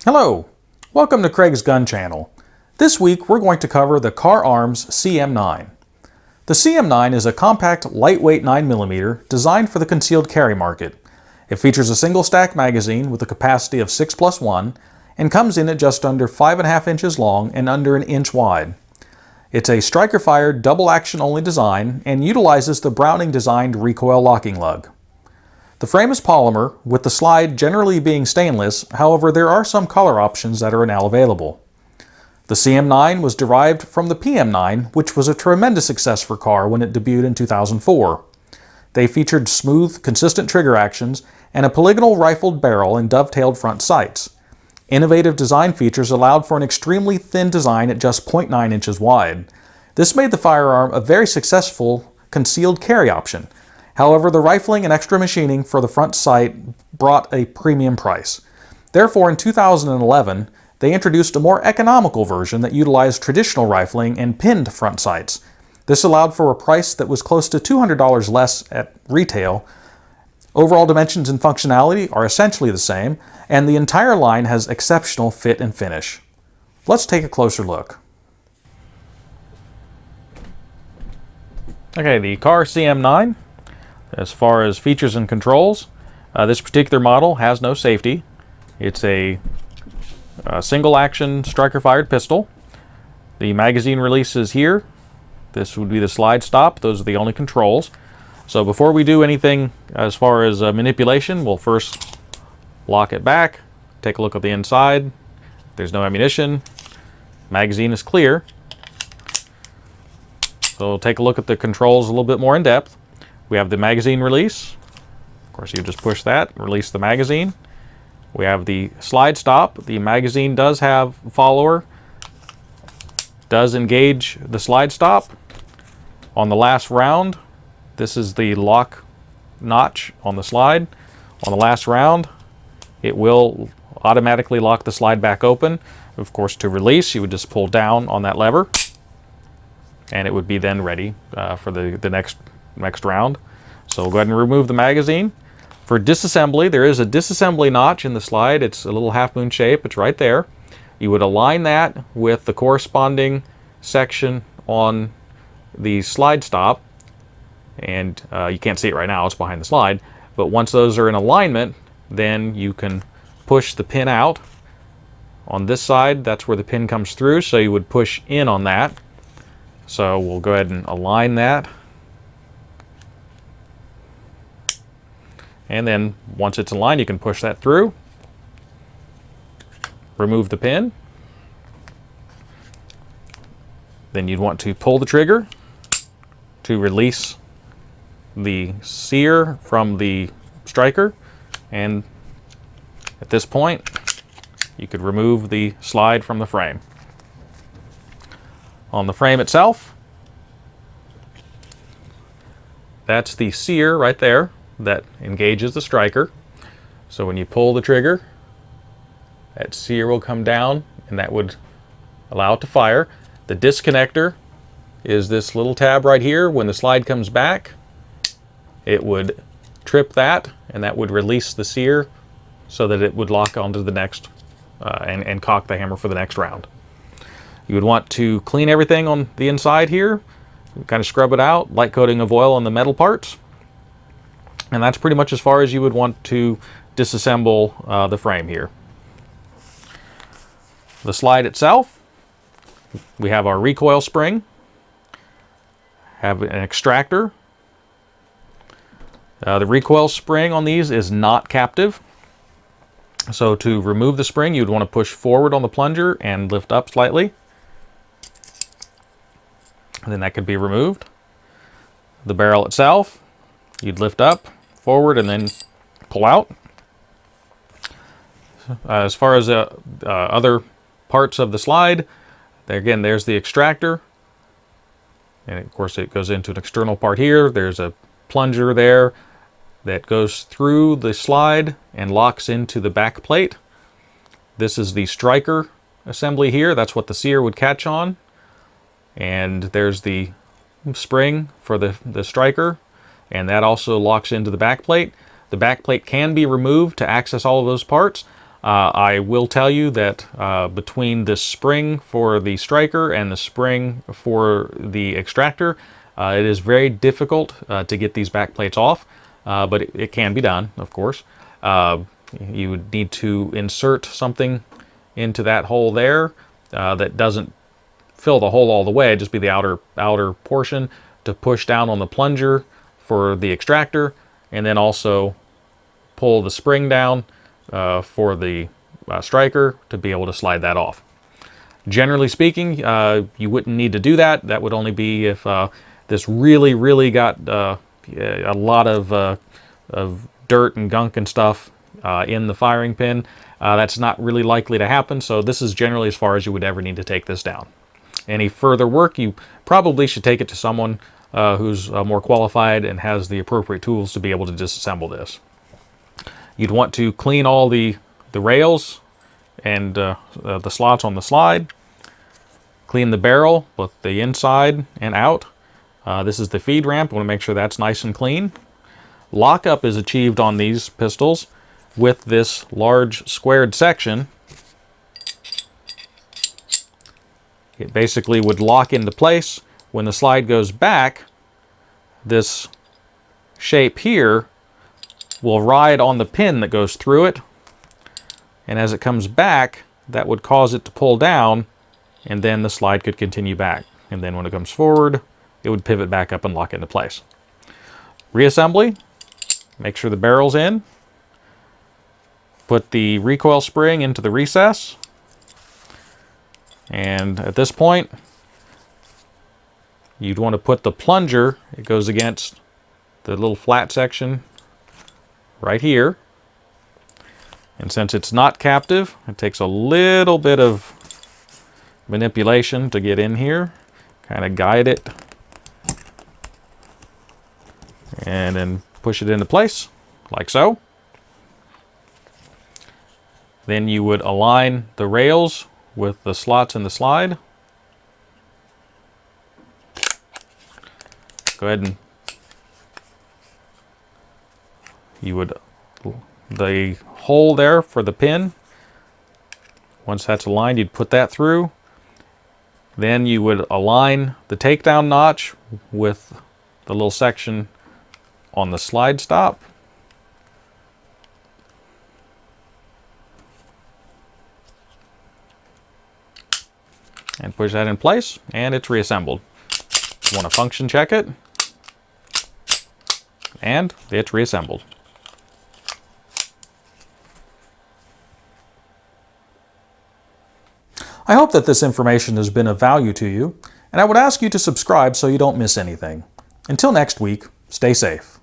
Hello, welcome to Craig's Gun Channel. This week we're going to cover the KAHR Arms CM9. The CM9 is a compact, lightweight 9mm designed for the concealed carry market. It features a single stack magazine with a capacity of 6+1 and comes in at just under 5.5 inches long and under an inch wide. It's a striker-fired, double action only design and utilizes the Browning designed recoil locking lug. The frame is polymer, with the slide generally being stainless. However, there are some color options that are now available. The CM9 was derived from the PM9, which was a tremendous success for KAHR when it debuted in 2004. They featured smooth, consistent trigger actions and a polygonal rifled barrel and dovetailed front sights. Innovative design features allowed for an extremely thin design at just 0.9 inches wide. This made the firearm a very successful concealed carry option. However, the rifling and extra machining for the front sight brought a premium price. Therefore, in 2011, they introduced a more economical version that utilized traditional rifling and pinned front sights. This allowed for a price that was close to $200 less at retail. Overall dimensions and functionality are essentially the same, and the entire line has exceptional fit and finish. Let's take a closer look. Okay, the KAHR CM9. As far as features and controls, this particular model has no safety. It's a single action striker fired pistol. The magazine release is here. This would be the slide stop. Those are the only controls. So before we do anything as far as manipulation, we'll first lock it back, take a look at the inside. There's no ammunition. Magazine is clear. So we'll take a look at the controls a little bit more in depth. We have the magazine release. Of course, you just push that, release the magazine. We have the slide stop. The magazine does have follower, does engage the slide stop. On the last round, this is the lock notch on the slide. On the last round, it will automatically lock the slide back open. Of course, to release, you would just pull down on that lever, and it would be then ready for the next round. So we'll go ahead and remove the magazine. For disassembly, there is a disassembly notch in the slide. It's a little half moon shape. It's right there. You would align that with the corresponding section on the slide stop, and you can't see it right now, it's behind the slide, but once those are in alignment, then you can push the pin out. On this side, that's where the pin comes through, so you would push in on that. So we'll go ahead and align that. And then once it's aligned, you can push that through. Remove the pin. Then you'd want to pull the trigger to release the sear from the striker. And at this point, you could remove the slide from the frame. On the frame itself, that's the sear right there that engages the striker. So when you pull the trigger, that sear will come down and that would allow it to fire. The disconnector is this little tab right here. When the slide comes back, it would trip that and that would release the sear so that it would lock onto the next and cock the hammer for the next round. You would want to clean everything on the inside here, kind of scrub it out, light coating of oil on the metal parts. And that's pretty much as far as you would want to disassemble the frame here. The slide itself, we have our recoil spring, have an extractor. The recoil spring on these is not captive. So to remove the spring, you'd want to push forward on the plunger and lift up slightly. And then that could be removed. The barrel itself, you'd lift up, forward, and then pull out. As far as other parts of the slide, again, there's the extractor. And of course it goes into an external part here. There's a plunger there that goes through the slide and locks into the back plate. This is the striker assembly here. That's what the sear would catch on. And there's the spring for the striker, and that also locks into the back plate. The back plate can be removed to access all of those parts. I will tell you that between the spring for the striker and the spring for the extractor, it is very difficult to get these back plates off, but it can be done, of course. You would need to insert something into that hole there that doesn't fill the hole all the way, just be the outer portion, to push down on the plunger for the extractor, and then also pull the spring down for the striker to be able to slide that off. Generally speaking, you wouldn't need to do that. That would only be if this really got a lot of dirt and gunk and stuff in the firing pin. That's not really likely to happen, so this is generally as far as you would ever need to take this down. Any further work, you probably should take it to someone who's more qualified and has the appropriate tools to be able to disassemble this. You'd want to clean all the rails and the slots on the slide. Clean the barrel, both the inside and out. This is the feed ramp. You want to make sure that's nice and clean. Lockup is achieved on these pistols with this large squared section. It basically would lock into place. When the slide goes back, this shape here will ride on the pin that goes through it, and as it comes back, that would cause it to pull down, and then the slide could continue back. And then when it comes forward, it would pivot back up and lock into place. Reassembly, make sure the barrel's in. Put the recoil spring into the recess. And at this point, you'd want to put the plunger, it goes against the little flat section right here. And since it's not captive, it takes a little bit of manipulation to get in here. Kind of guide it. And then push it into place, like so. Then you would align the rails with the slots in the slide. Go ahead and you would, the hole there for the pin, once that's aligned, you'd put that through. Then you would align the takedown notch with the little section on the slide stop. And push that in place, and it's reassembled. You want to function check it, and it's reassembled. I hope that this information has been of value to you, and I would ask you to subscribe so you don't miss anything. Until next week, stay safe.